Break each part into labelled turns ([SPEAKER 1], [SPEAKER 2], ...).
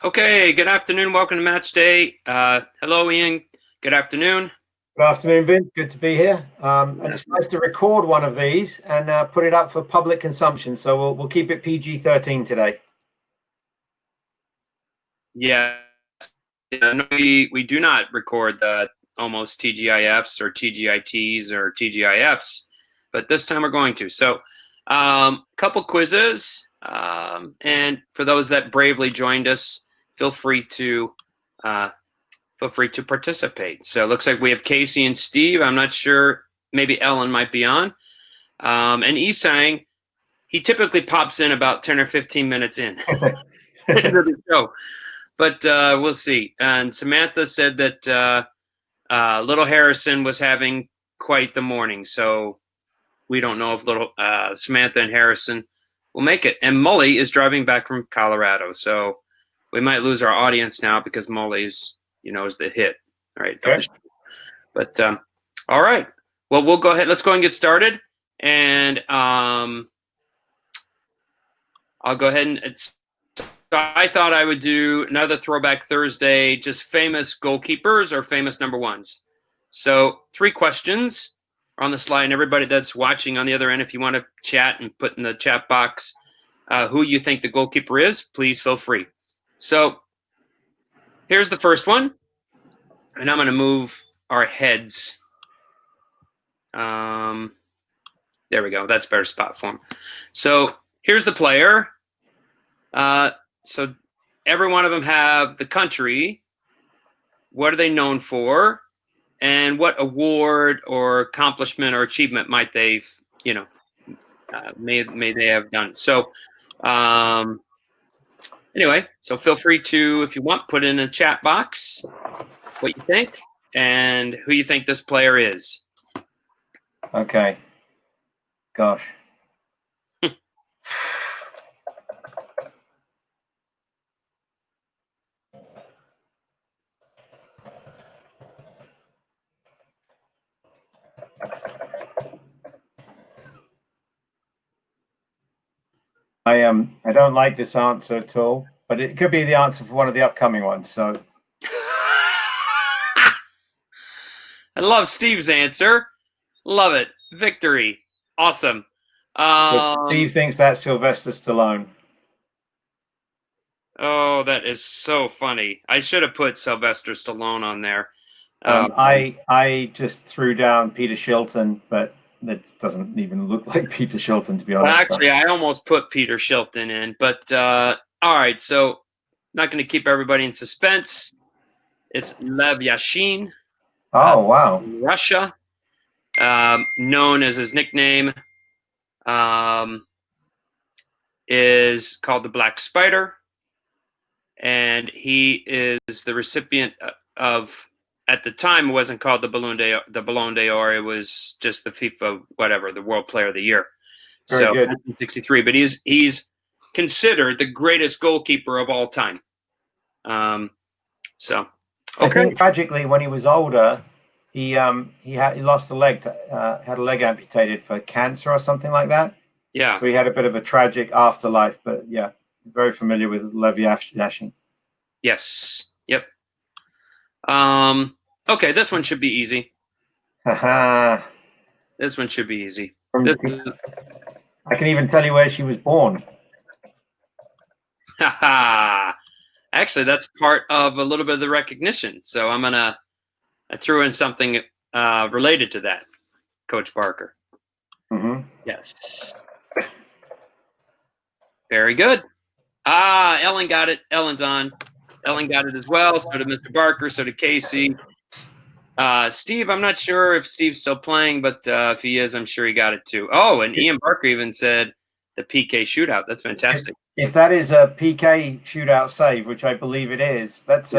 [SPEAKER 1] Okay, good afternoon. Welcome to Match Day. Hello, Ian. Good afternoon.
[SPEAKER 2] Good afternoon, Vince. Good to be here. And it's nice to record one of these and put it up for public consumption. So we'll keep it PG-13 today.
[SPEAKER 1] Yeah, no, we do not record the almost TGIFs or TGITs or TGIFs, but this time we're going to. So, couple quizzes, and for those that bravely joined us, feel free to participate. So it looks like we have Casey and Steve. I'm not sure. Maybe Ellen might be on. And Isang, he typically pops in about 10 or 15 minutes in into the show. But we'll see. And Samantha said that Little Harrison was having quite the morning. So we don't know if little Samantha and Harrison will make it. And Molly is driving back from Colorado. So we might lose our audience now because Molly's, is the hit. All right.
[SPEAKER 2] Okay.
[SPEAKER 1] But all right. Well, we'll go ahead. Let's go and get started. And I'll go ahead and I thought I would do another Throwback Thursday, just famous goalkeepers or famous number ones. So 3 questions are on the slide, and everybody that's watching on the other end, if you want to chat and put in the chat box who you think the goalkeeper is, please feel free. So here's the first one, and I'm going to move our heads. There we go. That's a better spot for him. So here's the player. So every one of them have the country, what are they known for, and what award or accomplishment or achievement might they, may they have done. So anyway, so feel free to, if you want, put in a chat box what you think and who you think this player is.
[SPEAKER 2] Okay. Gosh. I don't like this answer at all, but it could be the answer for one of the upcoming ones. So
[SPEAKER 1] I love Steve's answer. Love it. Victory. Awesome.
[SPEAKER 2] Steve thinks that's Sylvester Stallone.
[SPEAKER 1] Oh, that is so funny. I should have put Sylvester Stallone on there.
[SPEAKER 2] I just threw down Peter Shilton, but it doesn't even look like Peter Shilton, to be honest.
[SPEAKER 1] Well, actually, I almost put Peter Shilton in, but all right. So, not going to keep everybody in suspense. It's Lev Yashin.
[SPEAKER 2] Oh, wow.
[SPEAKER 1] Russia, known as his nickname, is called the Black Spider, and he is the recipient of. At the time, it wasn't called the Ballon d'Or. It was just the FIFA, whatever, the World Player of the Year.
[SPEAKER 2] Very good.
[SPEAKER 1] 1963. But he's considered the greatest goalkeeper of all time. So, okay.
[SPEAKER 2] I think tragically, when he was older, he lost a leg, had a leg amputated for cancer or something like that.
[SPEAKER 1] Yeah.
[SPEAKER 2] So he had a bit of a tragic afterlife. But yeah, very familiar with Lev Yashin.
[SPEAKER 1] Yes. Yep. Okay, this one should be easy. This one should be easy.
[SPEAKER 2] I can even tell you where she was born.
[SPEAKER 1] Actually, that's part of a little bit of the recognition. So I threw in something related to that, Coach Barker.
[SPEAKER 2] Mm-hmm.
[SPEAKER 1] Yes. Very good. Ellen got it. Ellen's on. Ellen got it as well. So did Mr. Barker. So did Casey. Steve, I'm not sure if Steve's still playing, but if he is, I'm sure he got it too. Oh, and Ian Barker even said the PK shootout. That's fantastic.
[SPEAKER 2] If that is a PK shootout save, which I believe it is, that's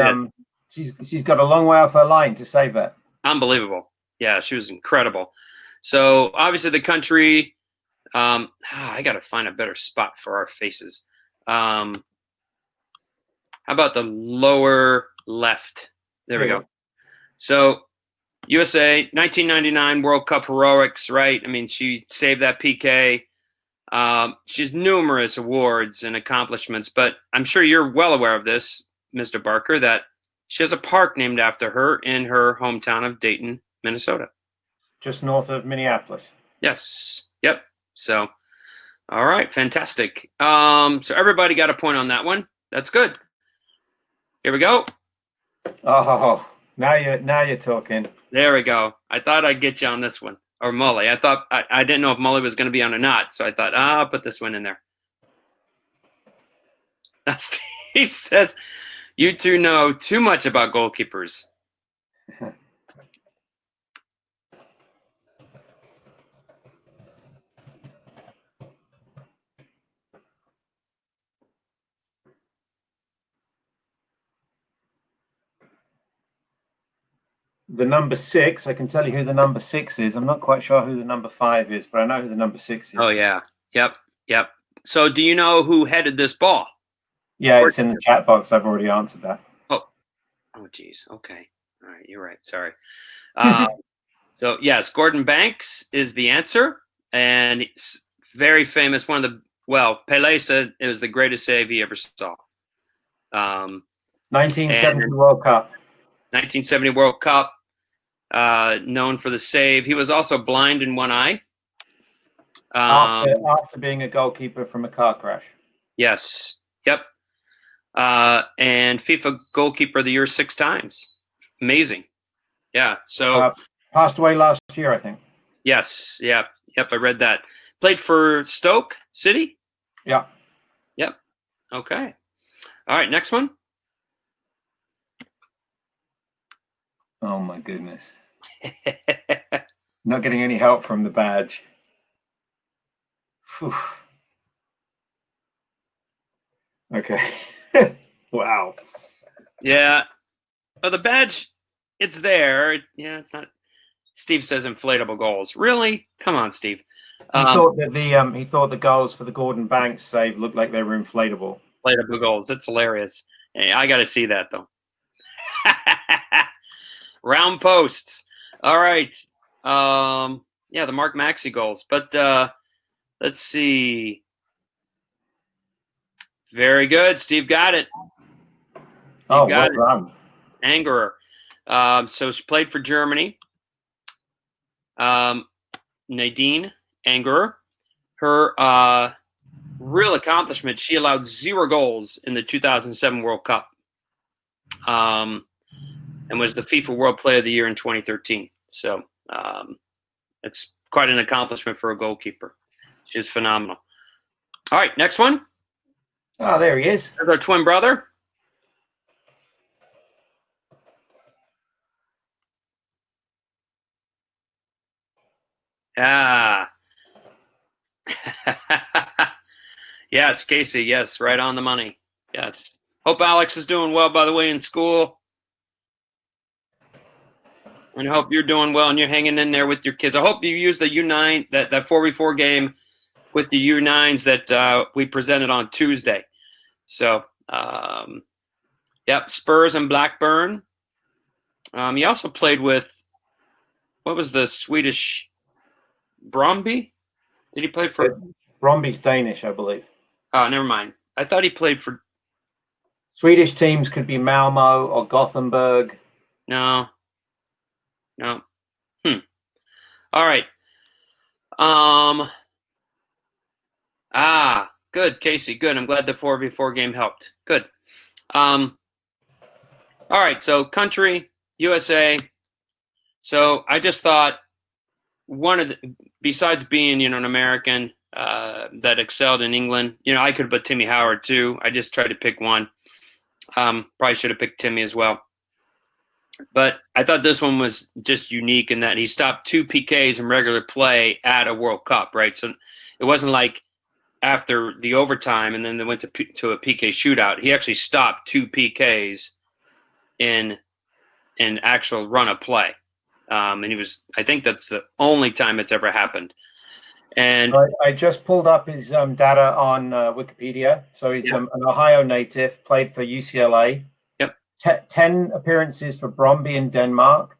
[SPEAKER 2] she's got a long way off her line to save that.
[SPEAKER 1] Unbelievable. Yeah, she was incredible. So obviously the country. I got to find a better spot for our faces. How about the lower left? There we go. So USA, 1999 World Cup heroics, right? I mean, she saved that PK. She has numerous awards and accomplishments, but I'm sure you're well aware of this. Mr. Barker, that she has a park named after her in her hometown of Dayton, Minnesota.
[SPEAKER 2] Just north of Minneapolis.
[SPEAKER 1] Yes. Yep. So, all right, fantastic. So everybody got a point on that one. That's good. Here we go.
[SPEAKER 2] Oh, now you're talking.
[SPEAKER 1] There we go. I thought I'd get you on this one. Or Mully. I thought I didn't know if Mully was going to be on or not, so I thought, I'll put this one in there. Now, Steve says, you two know too much about goalkeepers.
[SPEAKER 2] The number 6, I can tell you who the number 6 is. I'm not quite sure who the number 5 is, but I know who the number 6 is.
[SPEAKER 1] Oh, yeah. Yep. So do you know who headed this ball?
[SPEAKER 2] Yeah, it's in the chat box. I've already answered that.
[SPEAKER 1] Oh, geez. Okay. All right. You're right. Sorry. So, yes, Gordon Banks is the answer. And it's very famous. Pele said it was the greatest save he ever saw.
[SPEAKER 2] 1970 World Cup.
[SPEAKER 1] 1970 World Cup. Known for the save. He was also blind in one eye.
[SPEAKER 2] After being a goalkeeper from a car crash.
[SPEAKER 1] Yes. Yep. And FIFA goalkeeper of the year 6 times. Amazing. Yeah. So
[SPEAKER 2] passed away last year, I think.
[SPEAKER 1] Yes. Yep. I read that. Played for Stoke City.
[SPEAKER 2] Yeah.
[SPEAKER 1] Yep. Okay. All right. Next one.
[SPEAKER 2] Oh my goodness. Not getting any help from the badge. Whew. Okay. Wow.
[SPEAKER 1] Yeah. Oh, the badge, it's there. It's not. Steve says inflatable goals. Really? Come on, Steve.
[SPEAKER 2] He thought the goals for the Gordon Banks save looked like they were inflatable.
[SPEAKER 1] Inflatable goals. It's hilarious. Hey, I got to see that though. Round posts. All right. The Mark Maxey goals. But let's see. Very good. Steve got it.
[SPEAKER 2] Well done.
[SPEAKER 1] Angerer. So she played for Germany. Nadine Angerer. Her real accomplishment, she allowed 0 goals in the 2007 World Cup. And was the FIFA World Player of the Year in 2013. So it's quite an accomplishment for a goalkeeper. She's phenomenal. All right, next one.
[SPEAKER 2] Oh, there he is.
[SPEAKER 1] There's our twin brother. Yes, Casey. Yes, right on the money. Yes. Hope Alex is doing well, by the way, in school. And I hope you're doing well and you're hanging in there with your kids. I hope you use the U9, that 4v4 game with the U9s that we presented on Tuesday. So, Spurs and Blackburn. He also played with, what was the Swedish, Bromby? Did he play for?
[SPEAKER 2] Bromby's Danish, I believe.
[SPEAKER 1] Oh, never mind. I thought he played for.
[SPEAKER 2] Swedish teams could be Malmo or Gothenburg.
[SPEAKER 1] No. All right. Good, Casey. Good. I'm glad the 4v4 game helped. Good. All right. So country, USA. So I just thought besides being, an American that excelled in England, I could put Timmy Howard too. I just tried to pick one. Probably should have picked Timmy as well. But I thought this one was just unique in that he stopped 2 PKs in regular play at a World Cup, right? So it wasn't like after the overtime and then they went to a PK shootout. He actually stopped 2 PKs in an actual run of play. And I think that's the only time it's ever happened. And
[SPEAKER 2] I just pulled up his data on Wikipedia. So he's an Ohio native, played for UCLA. 10 appearances for Bromby in Denmark.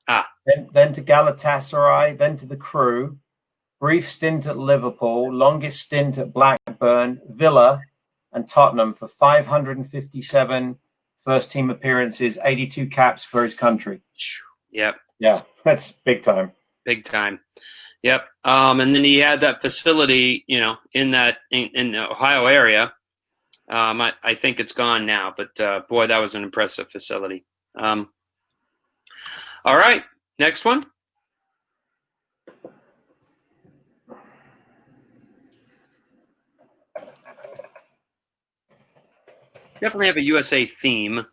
[SPEAKER 2] Then to Galatasaray, then to the Crew. Brief stint at Liverpool, longest stint at Blackburn, Villa, and Tottenham for 557, first team appearances, 82 caps for his country.
[SPEAKER 1] Yep.
[SPEAKER 2] Yeah, that's big time.
[SPEAKER 1] Big time. Yep. And then he had that facility, you know, in the Ohio area. I think it's gone now, but boy, that was an impressive facility. All right, next one. Definitely have a USA theme.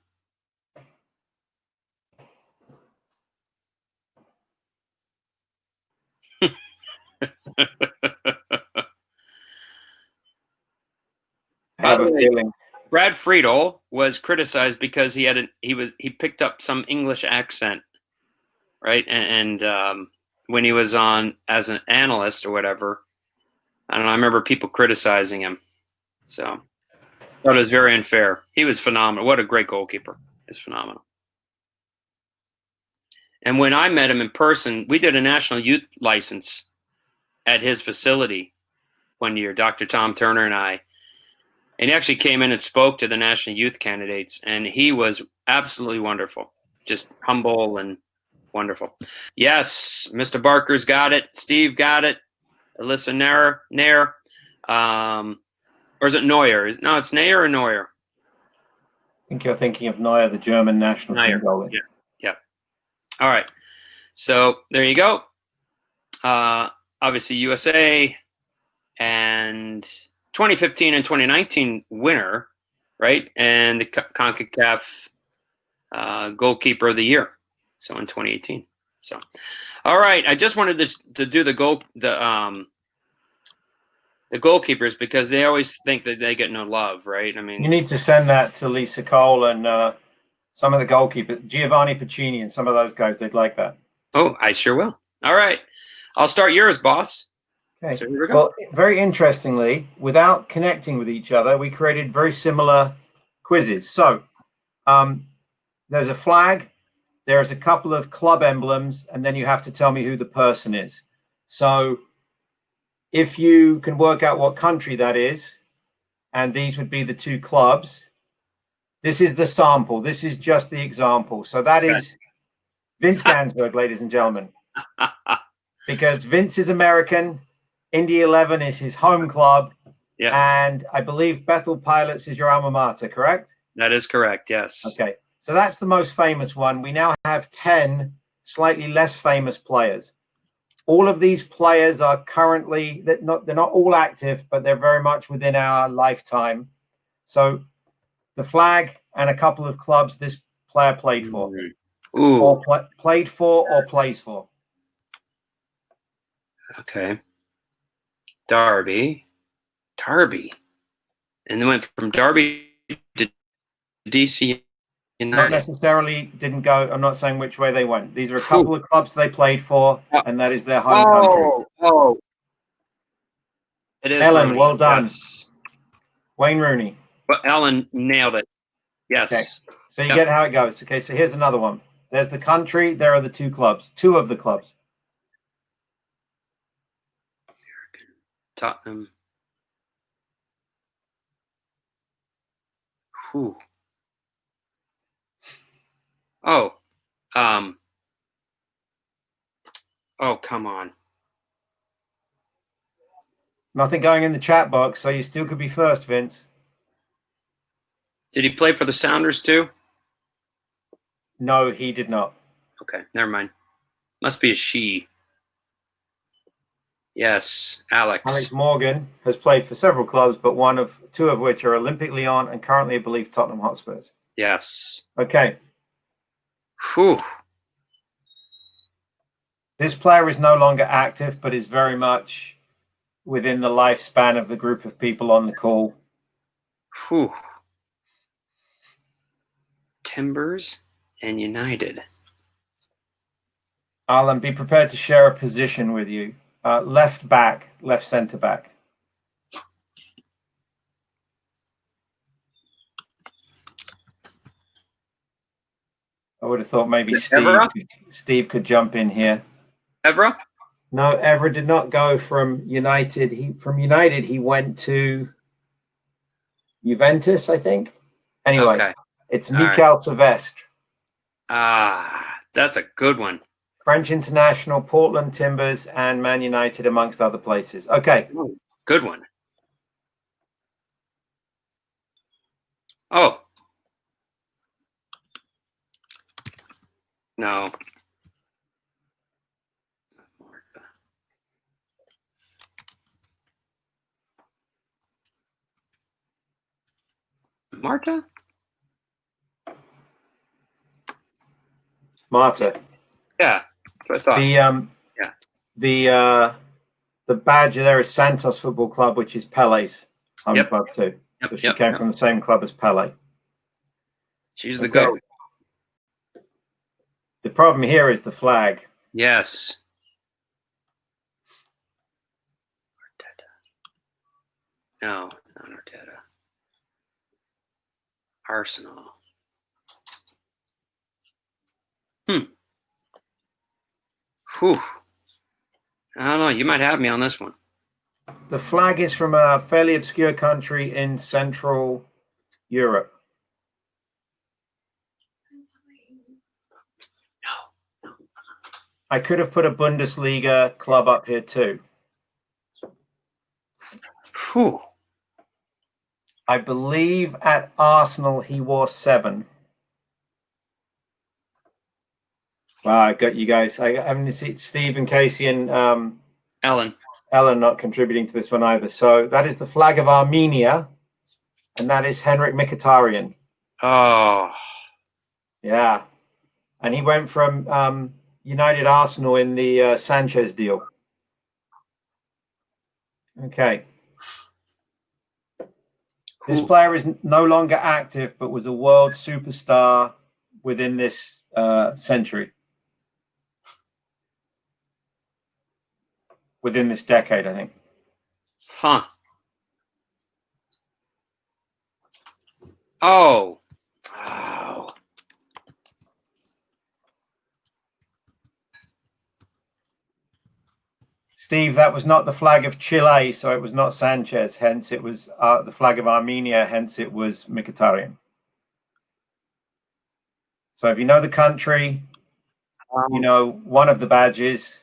[SPEAKER 2] I have a feeling.
[SPEAKER 1] Brad Friedel was criticized because he picked up some English accent, right? And when he was on as an analyst or whatever, I don't know. I remember people criticizing him, so I thought it was very unfair. He was phenomenal. What a great goalkeeper! He's phenomenal. And when I met him in person, we did a national youth license at his facility one year. Dr. Tom Turner and I. And he actually came in and spoke to the national youth candidates, and he was absolutely wonderful, just humble and wonderful. Yes, Mr. Barker's got it. Steve got it. Alyssa Nair. Or is it Neuer? No, it's Nair or Neuer.
[SPEAKER 2] I think you're thinking of Neuer, the German national team goalie.
[SPEAKER 1] Yeah. All right. So there you go. Obviously, USA and 2015 and 2019 winner, right? And the CONCACAF goalkeeper of the year. So in 2018. So, all right. I just wanted to do the goalkeepers because they always think that they get no love, right? I mean,
[SPEAKER 2] you need to send that to Lisa Cole and some of the goalkeepers, Giovanni Piccini and some of those guys. They'd like that.
[SPEAKER 1] Oh, I sure will. All right. I'll start yours, boss.
[SPEAKER 2] Okay.
[SPEAKER 1] So here we go.
[SPEAKER 2] Well, very interestingly, without connecting with each other, we created very similar quizzes. So there's a flag, there's a couple of club emblems, and then you have to tell me who the person is. So if you can work out what country that is, and these would be the two clubs, this is the sample. This is just the example. So that is Vince Gansberg, ladies and gentlemen. Because Vince is American, Indy 11 is his home club, and I believe Bethel Pilots is your alma mater, correct?
[SPEAKER 1] That is correct, yes.
[SPEAKER 2] Okay, so that's the most famous one. We now have 10 slightly less famous players. All of these players are currently, they're not all active, but they're very much within our lifetime. So the flag and a couple of clubs this player played for.
[SPEAKER 1] Ooh.
[SPEAKER 2] Or played for or plays for.
[SPEAKER 1] Okay. Derby. And then went from Derby to DC United.
[SPEAKER 2] Not necessarily didn't go. I'm not saying which way they went. These are a couple of clubs they played for, and that is their home country.
[SPEAKER 1] Oh. It is
[SPEAKER 2] Ellen,
[SPEAKER 1] Rooney.
[SPEAKER 2] well done.
[SPEAKER 1] Yes.
[SPEAKER 2] Wayne Rooney.
[SPEAKER 1] Well, Ellen nailed it. Yes.
[SPEAKER 2] Okay. So you get how it goes. Okay, so here's another one. There's the country. There are the two clubs. Two of the clubs.
[SPEAKER 1] Tottenham. Whew. Oh. Oh, come on.
[SPEAKER 2] Nothing going in the chat box, so you still could be first, Vince.
[SPEAKER 1] Did he play for the Sounders too?
[SPEAKER 2] No, he did not.
[SPEAKER 1] Okay, never mind. Must be a she. Yes, Alex.
[SPEAKER 2] Alex Morgan has played for several clubs, but two of which are Olympic Lyon and currently, I believe, Tottenham Hotspurs.
[SPEAKER 1] Yes.
[SPEAKER 2] Okay.
[SPEAKER 1] Whew.
[SPEAKER 2] This player is no longer active, but is very much within the lifespan of the group of people on the call.
[SPEAKER 1] Whew. Timbers and United.
[SPEAKER 2] Alan, be prepared to share a position with you. Left back, left centre back. I would have thought maybe Steve could jump in here.
[SPEAKER 1] Evra?
[SPEAKER 2] No, Evra did not go from United. From United he went to Juventus, I think. Anyway, It's Michael Silvestre.
[SPEAKER 1] That's a good one.
[SPEAKER 2] French international, Portland Timbers, and Man United, amongst other places. Okay.
[SPEAKER 1] Ooh, good one. Oh. No. Marta?
[SPEAKER 2] Marta.
[SPEAKER 1] Yeah, that's what I
[SPEAKER 2] thought. The badge there is Santos Football Club, which is Pele's home club too. So she came from the same club as Pele.
[SPEAKER 1] She's the GOAT.
[SPEAKER 2] The problem here is the flag.
[SPEAKER 1] Yes. No, not Arteta. Arsenal. Whew. I don't know. You might have me on this one.
[SPEAKER 2] The flag is from a fairly obscure country in Central Europe.
[SPEAKER 1] No.
[SPEAKER 2] I could have put a Bundesliga club up here too.
[SPEAKER 1] Whew.
[SPEAKER 2] I believe at Arsenal he wore 7. Wow, I got you guys. I haven't seen Steve and Casey and
[SPEAKER 1] Ellen
[SPEAKER 2] not contributing to this one either. So that is the flag of Armenia, and that is Henrik Mkhitaryan.
[SPEAKER 1] Oh.
[SPEAKER 2] Yeah. And he went from United Arsenal in the Sanchez deal. Okay. This player is no longer active, but was a world superstar within this century. Within this decade, I think.
[SPEAKER 1] Huh. Oh. Wow.
[SPEAKER 2] Steve, that was not the flag of Chile, so it was not Sanchez. Hence, it was the flag of Armenia. Hence, it was Mkhitaryan. So if you know the country, you know one of the badges.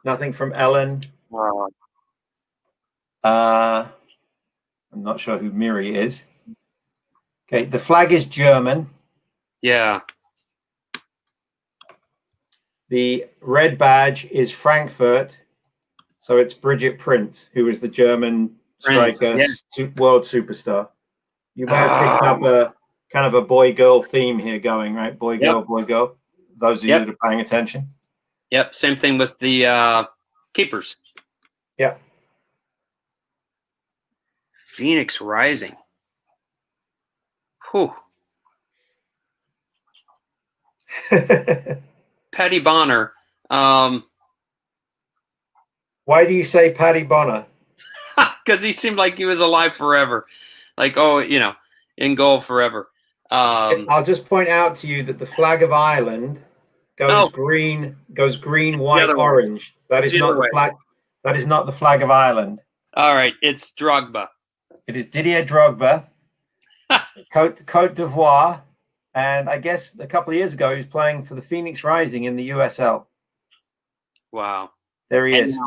[SPEAKER 2] Nothing from Ellen.
[SPEAKER 1] Wow.
[SPEAKER 2] I'm not sure who Miri is. Okay, the flag is German.
[SPEAKER 1] Yeah.
[SPEAKER 2] The red badge is Frankfurt. So it's Bridget Prince, who was the German striker, world superstar. You may have picked up a kind of a boy-girl theme here going, right? Boy-girl, boy-girl. Those of you that are paying attention.
[SPEAKER 1] Yep, same thing with the keepers.
[SPEAKER 2] Yeah.
[SPEAKER 1] Phoenix Rising. Whew. Paddy Bonner.
[SPEAKER 2] Why do you say Paddy Bonner?
[SPEAKER 1] Because he seemed like he was alive forever. Like, in goal forever.
[SPEAKER 2] I'll just point out to you that the flag of Ireland goes green, white, orange. That is not the flag. That is not the flag of Ireland.
[SPEAKER 1] All right, it's Drogba.
[SPEAKER 2] It is Didier Drogba, Côte d'Ivoire, and I guess a couple of years ago he was playing for the Phoenix Rising in the USL.
[SPEAKER 1] Wow.
[SPEAKER 2] There he is.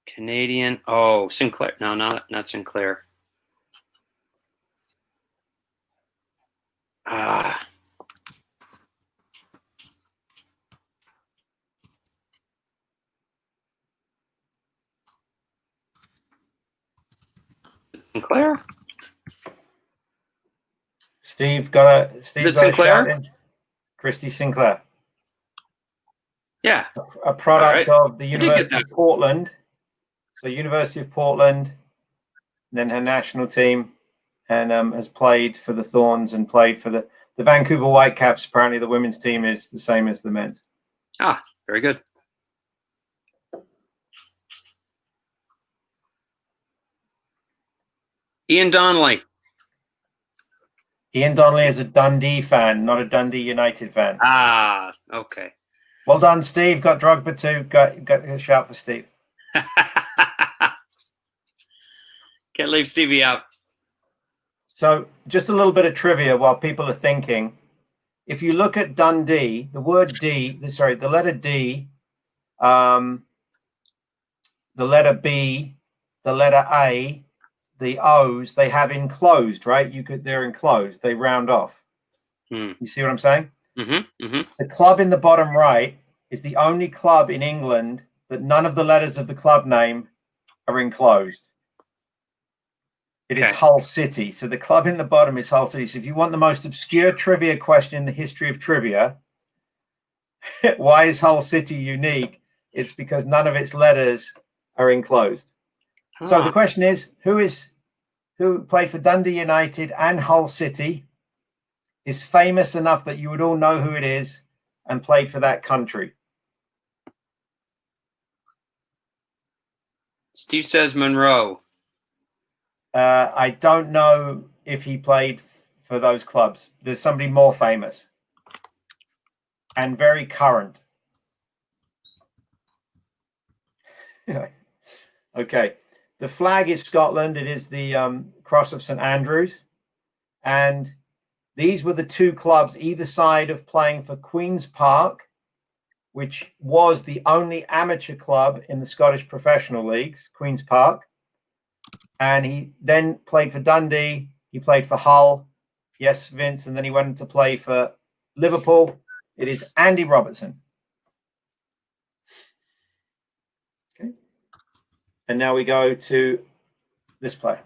[SPEAKER 1] Canadian. Oh, Sinclair. No, not Sinclair. Sinclair?
[SPEAKER 2] Steve got a
[SPEAKER 1] Sinclair?
[SPEAKER 2] in. Christy Sinclair.
[SPEAKER 1] Yeah.
[SPEAKER 2] A product of the University of Portland. So University of Portland, then her national team, and has played for the Thorns and played for the Vancouver Whitecaps. Apparently the women's team is the same as the men's.
[SPEAKER 1] Ah, very good. Ian Donnelly.
[SPEAKER 2] Ian Donnelly is a Dundee fan, not a Dundee United fan.
[SPEAKER 1] Ah, okay.
[SPEAKER 2] Well done, Steve. Got Drogba too. Got a shout for Steve.
[SPEAKER 1] Can't leave Stevie out.
[SPEAKER 2] So just a little bit of trivia while people are thinking. If you look at Dundee, the letter D, the letter B, the letter A, the O's, they have enclosed, right? They're enclosed. They round off. You see what I'm saying?
[SPEAKER 1] Mm-hmm, mm-hmm.
[SPEAKER 2] The club in the bottom right is the only club in England that none of the letters of the club name are enclosed. It is Hull City. So the club in the bottom is Hull City. So if you want the most obscure trivia question in the history of trivia, why is Hull City unique? It's because none of its letters are enclosed. So the question is, who played for Dundee United and Hull City, is famous enough that you would all know who it is, and played for that country?
[SPEAKER 1] Steve says Monroe.
[SPEAKER 2] I don't know if he played for those clubs. There's somebody more famous and very current. Okay. The flag is Scotland. It is the Cross of St. Andrews. And these were the two clubs either side of playing for Queen's Park, which was the only amateur club in the Scottish professional leagues, Queen's Park. And he then played for Dundee. He played for Hull. Yes, Vince. And then he went to play for Liverpool. It is Andy Robertson. Okay. And now we go to this player.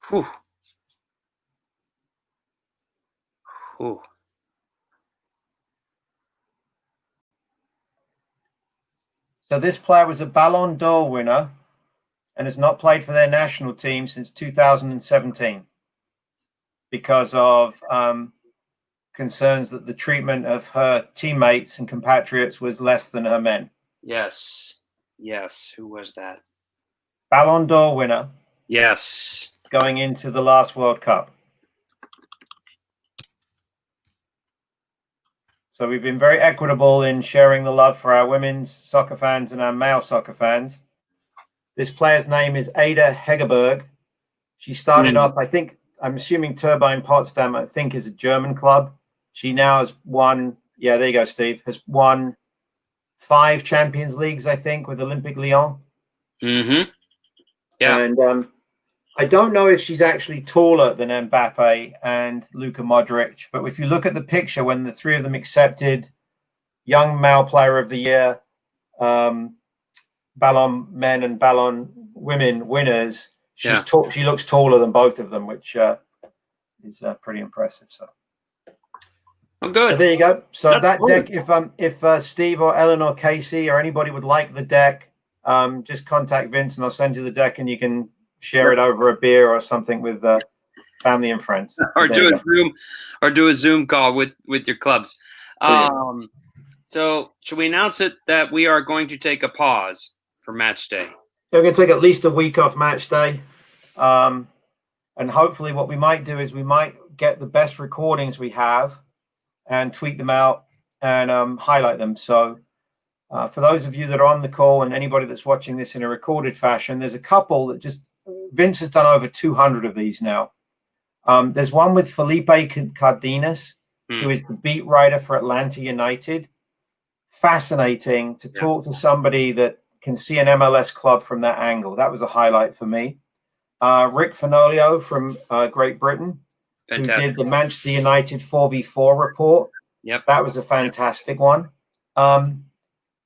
[SPEAKER 1] Whew. Whew.
[SPEAKER 2] So this player was a Ballon d'Or winner and has not played for their national team since 2017 because of concerns that the treatment of her teammates and compatriots was less than her men.
[SPEAKER 1] Yes. Who was that?
[SPEAKER 2] Ballon d'Or winner.
[SPEAKER 1] Yes.
[SPEAKER 2] Going into the last World Cup. So we've been very equitable in sharing the love for our women's soccer fans and our male soccer fans. This player's name is Ada Hegerberg. She started off, I'm assuming Turbine Potsdam, I think, is a German club. She now has won, there you go, Steve, has won 5 Champions Leagues, I think, with Olympique Lyon.
[SPEAKER 1] Mm-hmm. Yeah.
[SPEAKER 2] And I don't know if she's actually taller than Mbappe and Luka Modric, but if you look at the picture when the three of them accepted Young Male Player of the Year, Ballon Men and Ballon Women winners, she looks taller than both of them, which is pretty impressive. So,
[SPEAKER 1] good.
[SPEAKER 2] So there you go. So that's deck. If Steve or Ellen or Casey or anybody would like the deck, just contact Vince and I'll send you the deck and you can share it over a beer or something with family and friends.
[SPEAKER 1] Or do a Zoom call with your clubs. So should we announce it that we are going to take a pause for match day?
[SPEAKER 2] We're going to take at least a week off match day. And hopefully what we might do is we might get the best recordings we have and tweet them out and highlight them. So for those of you that are on the call and anybody that's watching this in a recorded fashion, there's a couple that Vince has done over 200 of these now. There's one with Felipe Cardenas, who is the beat writer for Atlanta United. Fascinating to talk to somebody that can see an MLS club from that angle. That was a highlight for me. Rick Fenolio from Great Britain, who did the Manchester United 4v4 report.
[SPEAKER 1] Yep.
[SPEAKER 2] That was a fantastic one.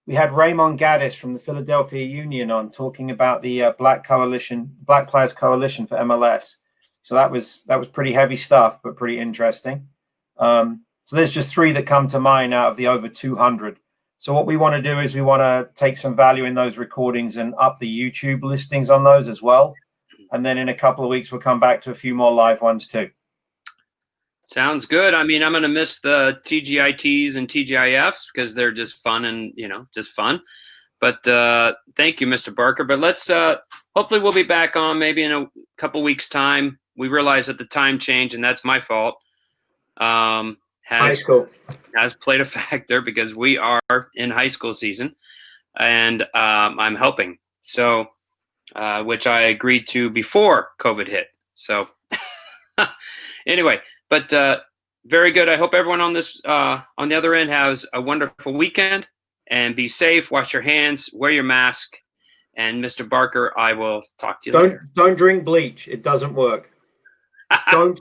[SPEAKER 2] We had Raymond Gaddis from the Philadelphia Union on talking about the Black Players Coalition for MLS. So that was pretty heavy stuff, but pretty interesting. So there's just 3 that come to mind out of the over 200. So what we want to do is we want to take some value in those recordings and up the YouTube listings on those as well. And then in a couple of weeks, we'll come back to a few more live ones too.
[SPEAKER 1] Sounds good. I mean, I'm going to miss the TGITs and TGIFs because they're just fun and, just fun. But thank you, Mr. Barker. But let's hopefully we'll be back on maybe in a couple weeks' time. We realize that the time change, and that's my fault. Has has played a factor because we are in high school season, and I'm helping. So, which I agreed to before COVID hit. So, anyway, but very good. I hope everyone on this on the other end has a wonderful weekend, and be safe. Wash your hands. Wear your mask. And Mr. Barker, I will talk to you later.
[SPEAKER 2] Don't drink bleach. It doesn't work. Don't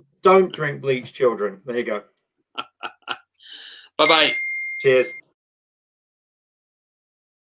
[SPEAKER 2] drink bleach, children. There you go.
[SPEAKER 1] Bye-bye.
[SPEAKER 2] Cheers.